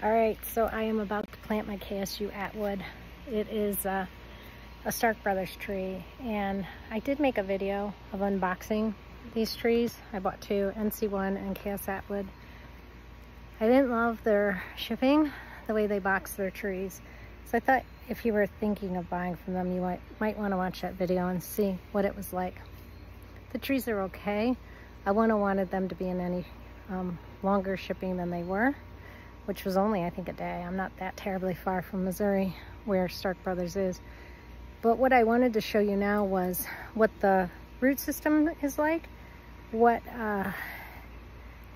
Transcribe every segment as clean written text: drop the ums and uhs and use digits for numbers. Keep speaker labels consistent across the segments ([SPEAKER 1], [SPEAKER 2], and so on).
[SPEAKER 1] All right, so I am about to plant my KSU Atwood. It is a Stark Brothers tree, and I did make a video of unboxing these trees. I bought two, NC1 and KS Atwood. I didn't love their shipping, the way they box their trees. So I thought if you were thinking of buying from them, you might want to watch that video and see what it was like. The trees are okay. I wouldn't have wanted them to be in any longer shipping than they were, which was only, I think, a day. I'm not that terribly far from Missouri, where Stark Brothers is. But what I wanted to show you now was what the root system is like, what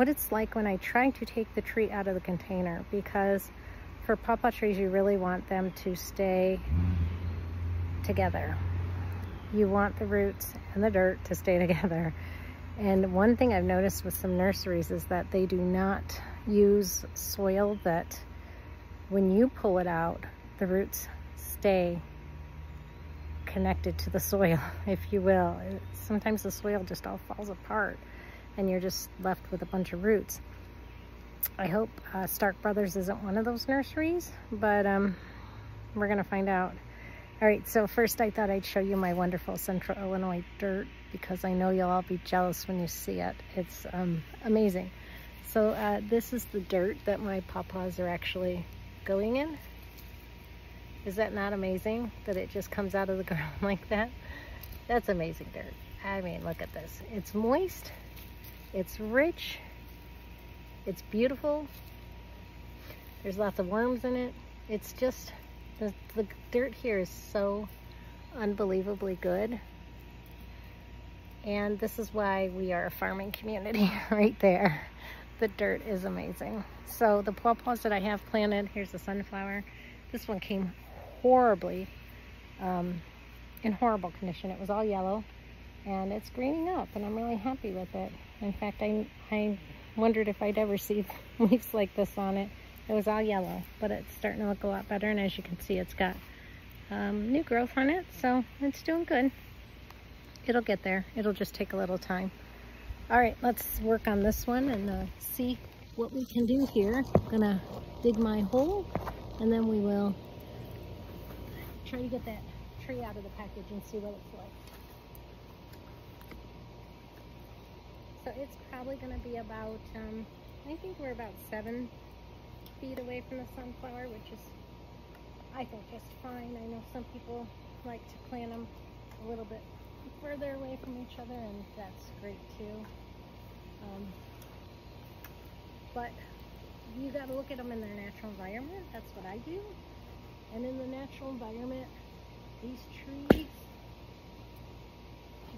[SPEAKER 1] it's like when I try to take the tree out of the container, because for pawpaw trees, you really want them to stay together. You want the roots and the dirt to stay together. And one thing I've noticed with some nurseries is that they do not use soil that when you pull it out, the roots stay connected to the soil, if you will. Sometimes the soil just all falls apart and you're just left with a bunch of roots. I hope Stark Brothers isn't one of those nurseries, but we're gonna find out. All right, so first I thought I'd show you my wonderful Central Illinois dirt, because I know you'll all be jealous when you see it. It's amazing. So this is the dirt that my pawpaws are actually going in. Is that not amazing that it just comes out of the ground like that? That's amazing dirt. I mean, look at this. It's moist, it's rich, it's beautiful. There's lots of worms in it. It's just, the dirt here is so unbelievably good. And this is why we are a farming community right there. The dirt is amazing. So the pawpaws that I have planted, here's the sunflower. This one came horribly, in horrible condition. It was all yellow, and it's greening up, and I'm really happy with it. In fact, I wondered if I'd ever see leaves like this on it. It was all yellow, but it's starting to look a lot better, and as you can see, it's got new growth on it, so it's doing good. It'll get there. It'll just take a little time. All right, let's work on this one and see what we can do here. I'm gonna dig my hole, and then we will try to get that tree out of the package and see what it's like. So it's probably gonna be about, I think we're about 7 feet away from the sunflower, which is, I think, just fine. I know some people like to plant them a little bit further away from each other, and that's great too. But you got to look at them in their natural environment. That's what I do. And in the natural environment, these trees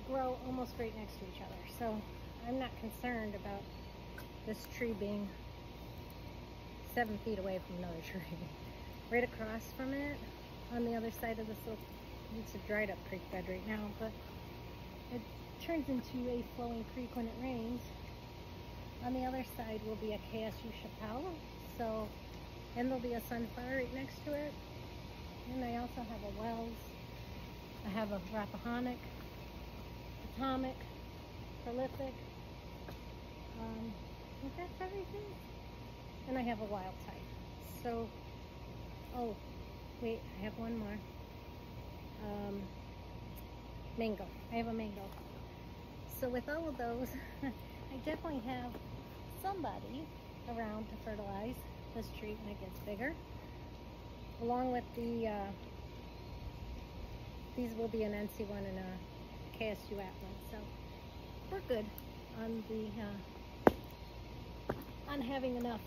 [SPEAKER 1] grow almost right next to each other. So I'm not concerned about this tree being 7 feet away from another tree. Right across from it, on the other side of this little, it's a dried up creek bed right now, but it turns into a flowing creek when it rains. On the other side will be a KSU Chappelle, so, and there'll be a sunflower right next to it. And I also have a Wells, I have a Rappahannock, Atomic, Prolific, I think that's everything. And I have a wild type. So, oh, wait, I have one more. Mango. I have a mango. So with all of those, I definitely have somebody around to fertilize this tree when it gets bigger. Along with the, these will be an NC1 and a KSU Atwood. So we're good on the, on having enough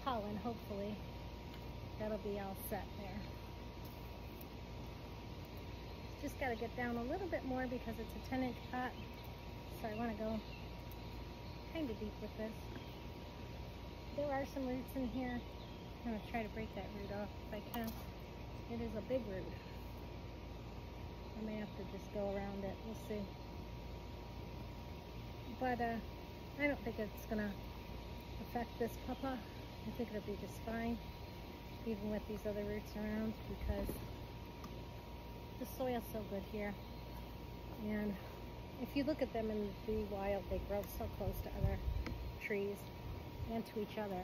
[SPEAKER 1] pollen, hopefully. That'll be all set there. Just got to get down a little bit more because it's a 10-inch pot, so I want to go kind of deep with this. There are some roots in here. I'm going to try to break that root off if I can. It is a big root. I may have to just go around it. We'll see. But I don't think it's going to affect this pawpaw. I think it'll be just fine, even with these other roots around, because the soil's so good here. And if you look at them in the wild, they grow so close to other trees and to each other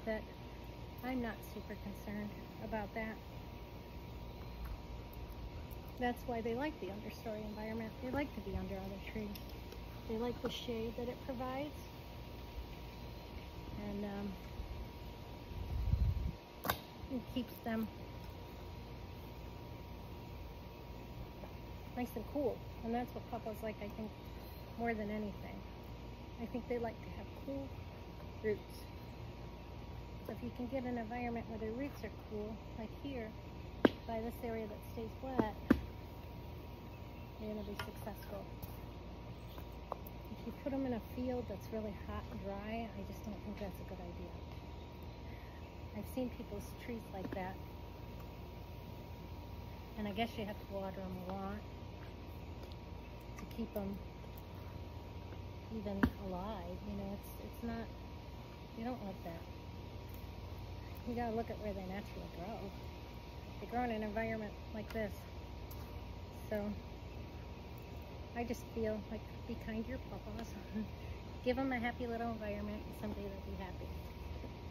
[SPEAKER 1] that I'm not super concerned about that. That's why they like the understory environment. They like to be under other trees. They like the shade that it provides. And it keeps them nice and cool. And that's what pawpaws like, I think, more than anything. I think they like to have cool roots. So if you can get an environment where their roots are cool, like here, by this area that stays wet, you're going to be successful. If you put them in a field that's really hot and dry, I just don't think that's a good idea. I've seen people's trees like that, and I guess you have to water them a lot to keep them even alive. You know, it's not, you don't want that. You gotta look at where they naturally grow. They grow in an environment like this. So I just feel like, be kind to your pawpaws. Give them a happy little environment, and someday they'll be happy.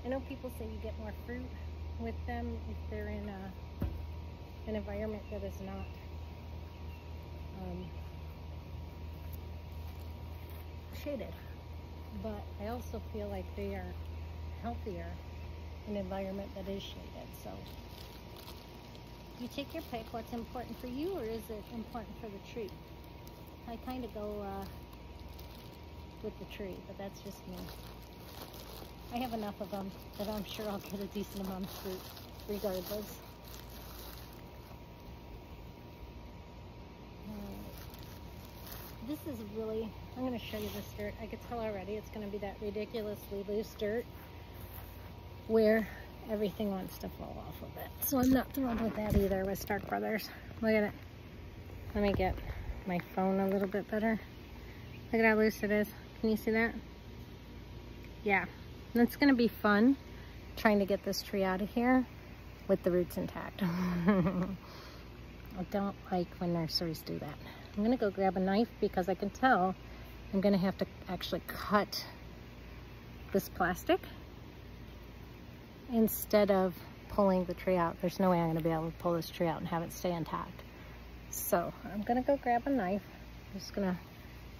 [SPEAKER 1] I know people say you get more fruit with them if they're in an environment that is not shaded, but I also feel like they are healthier in an environment that is shaded. So you take your pick. What's important for you, or is it important for the tree? I kind of go with the tree, but that's just me. I have enough of them that I'm sure I'll get a decent amount of fruit regardless. This is really, I'm going to show you this dirt. I can tell already it's going to be that ridiculously loose dirt where everything wants to fall off of it. So I'm not thrilled with that either with Stark Brothers. Look at it. Let me get my phone a little bit better. Look at how loose it is. Can you see that? Yeah. And it's going to be fun trying to get this tree out of here with the roots intact. I don't like when nurseries do that. I'm going to go grab a knife because I can tell I'm going to have to actually cut this plastic instead of pulling the tree out. There's no way I'm going to be able to pull this tree out and have it stay intact. So I'm going to go grab a knife. I'm just going to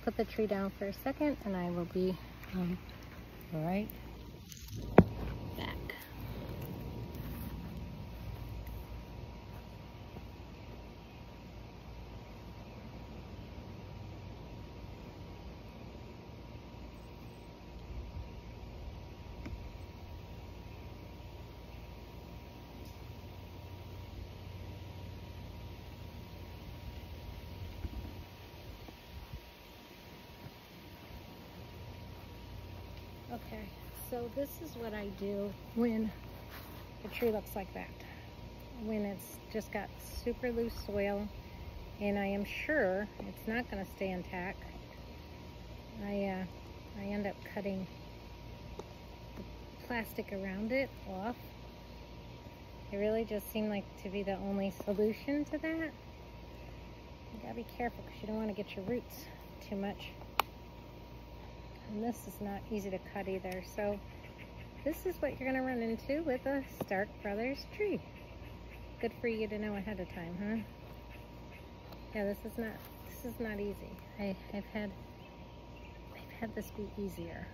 [SPEAKER 1] put the tree down for a second and I will be right back. Okay, so this is what I do when the tree looks like that. When it's just got super loose soil and I am sure it's not going to stay intact, I end up cutting the plastic around it off. It really just seemed like to be the only solution to that. You gotta be careful because you don't want to get your roots too much. And this is not easy to cut either. So this is what you're going to run into with a Stark Brothers tree. Good for you to know ahead of time, huh? Yeah, this is not easy. I've had this be easier.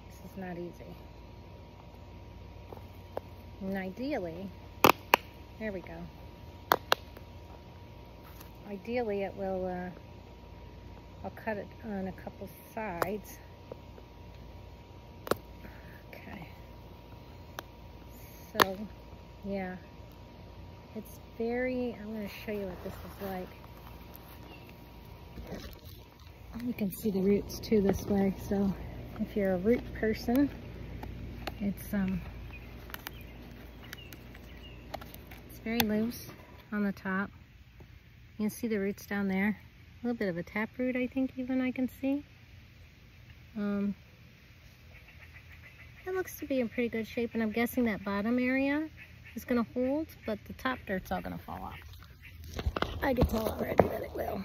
[SPEAKER 1] This is not easy. And ideally, there we go. Ideally it will I'll cut it on a couple sides. Okay. So, yeah. It's very, I'm going to show you what this is like. You can see the roots too this way. So, if you're a root person, it's very loose on the top. You can see the roots down there. A little bit of a taproot, I think, even I can see. It looks to be in pretty good shape, and I'm guessing that bottom area is going to hold, but the top dirt's all going to fall off. I can tell already that it will.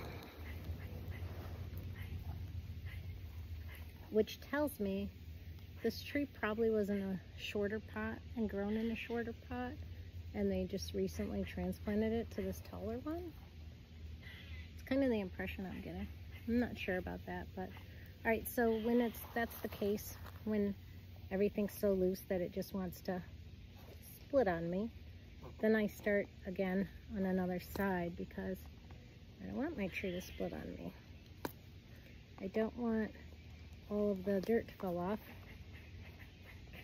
[SPEAKER 1] Which tells me This tree probably was in a shorter pot and grown in a shorter pot, and they just recently transplanted it to this taller one. It's kind of the impression I'm getting. I'm not sure about that, but all right, so when that's the case, when everything's so loose that it just wants to split on me, then I start again on another side because I don't want my tree to split on me. I don't want all of the dirt to fall off.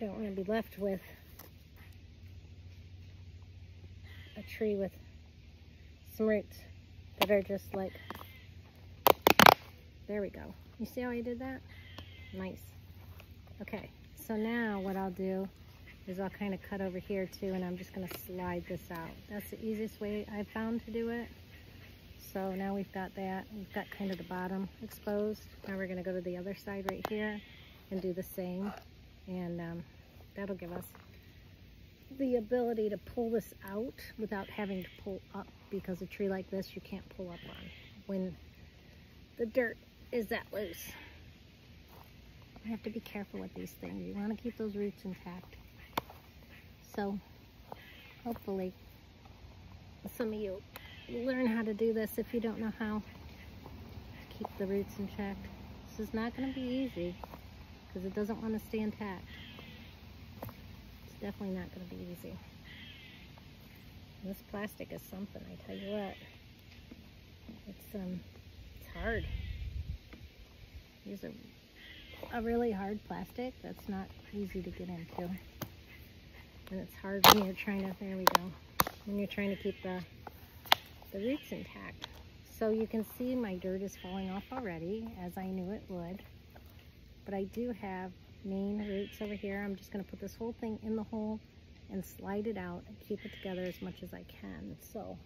[SPEAKER 1] I don't want to be left with a tree with some roots that are just like, there we go. You see how I did that? Nice. Okay, so now what I'll do is I'll kind of cut over here too, and I'm just going to slide this out. That's the easiest way I've found to do it. So now we've got that. We've got kind of the bottom exposed. Now we're going to go to the other side right here and do the same. And that'll give us the ability to pull this out without having to pull up, because a tree like this you can't pull up on when the dirt is that loose. You have to be careful with these things. You want to keep those roots intact. So hopefully some of you learn how to do this if you don't know how to keep the roots in check. This is not going to be easy because it doesn't want to stay intact. It's definitely not going to be easy. This plastic is something, I tell you what. It's hard. These are a really hard plastic that's not easy to get into. And it's hard when you're trying to, there we go, when you're trying to keep the roots intact. So you can see my dirt is falling off already, as I knew it would. But I do have main roots over here. I'm just going to put this whole thing in the hole and slide it out and keep it together as much as I can. So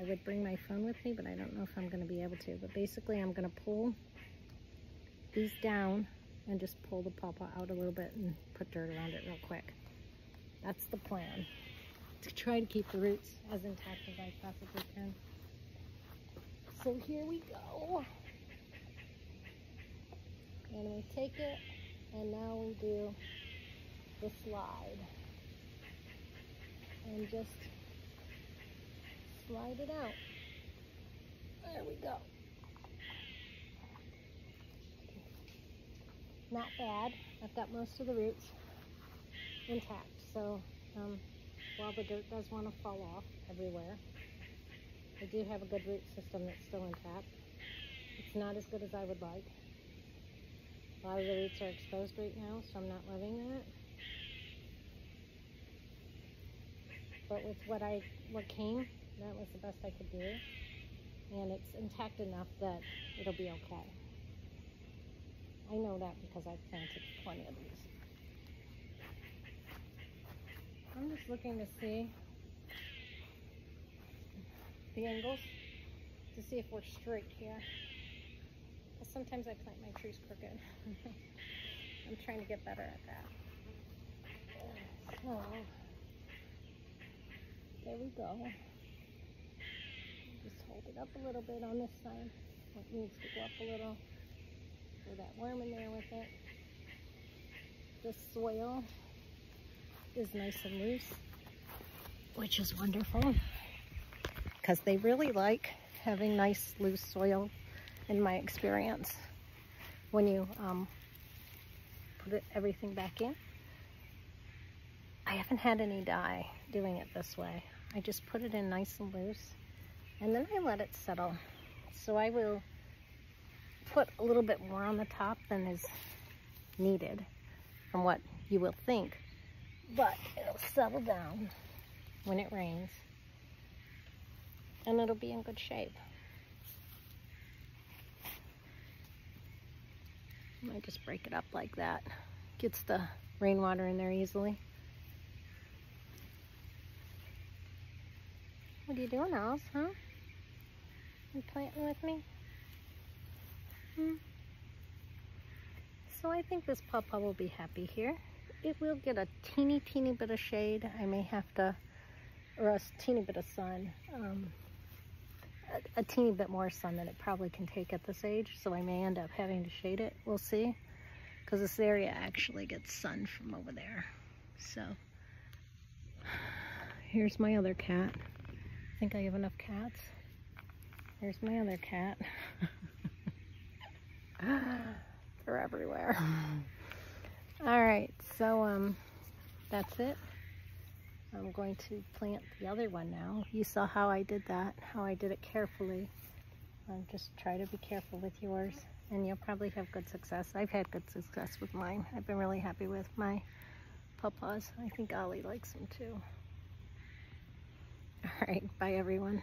[SPEAKER 1] I would bring my phone with me, but I don't know if I'm going to be able to. But basically I'm going to pull these down and just pull the pawpaw out a little bit and put dirt around it real quick. That's the plan, to try to keep the roots as intact as I possibly can. So here we go. And we take it, and now we do the slide. And just slide it out. There we go. Not bad. I've got most of the roots intact. So while the dirt does want to fall off everywhere, I do have a good root system that's still intact. It's not as good as I would like. A lot of the roots are exposed right now, so I'm not loving that. But with what came, that was the best I could do. And it's intact enough that it'll be okay. I know that because I've planted plenty of these. I'm just looking to see the angles to see if we're straight here. Sometimes I plant my trees crooked. I'm trying to get better at that. So, there we go. Just hold it up a little bit on this side. It needs to go up a little. Throw that worm in there with it. The soil is nice and loose, which is wonderful because they really like having nice loose soil, in my experience, when you put everything back in. I haven't had any dye doing it this way. I just put it in nice and loose, and then I let it settle. So I will put a little bit more on the top than is needed from what you will think, but it'll settle down when it rains, and it'll be in good shape. I might just break it up like that. Gets the rainwater in there easily. What are you doing, Alice, huh? You planting with me? So I think this pawpaw will be happy here. It will get a teeny bit of shade. I may have to, or a teeny bit of sun. A teeny bit more sun than it probably can take at this age, so I may end up having to shade it. We'll see, because this area actually gets sun from over there. So here's my other cat. I think I have enough cats. Here's my other cat. They're everywhere. All right, so that's it. I'm going to plant the other one now. You saw how I did that, how I did it carefully. Just try to be careful with yours, and you'll probably have good success. I've had good success with mine. I've been really happy with my pawpaws. I think Ollie likes them too. All right, bye everyone.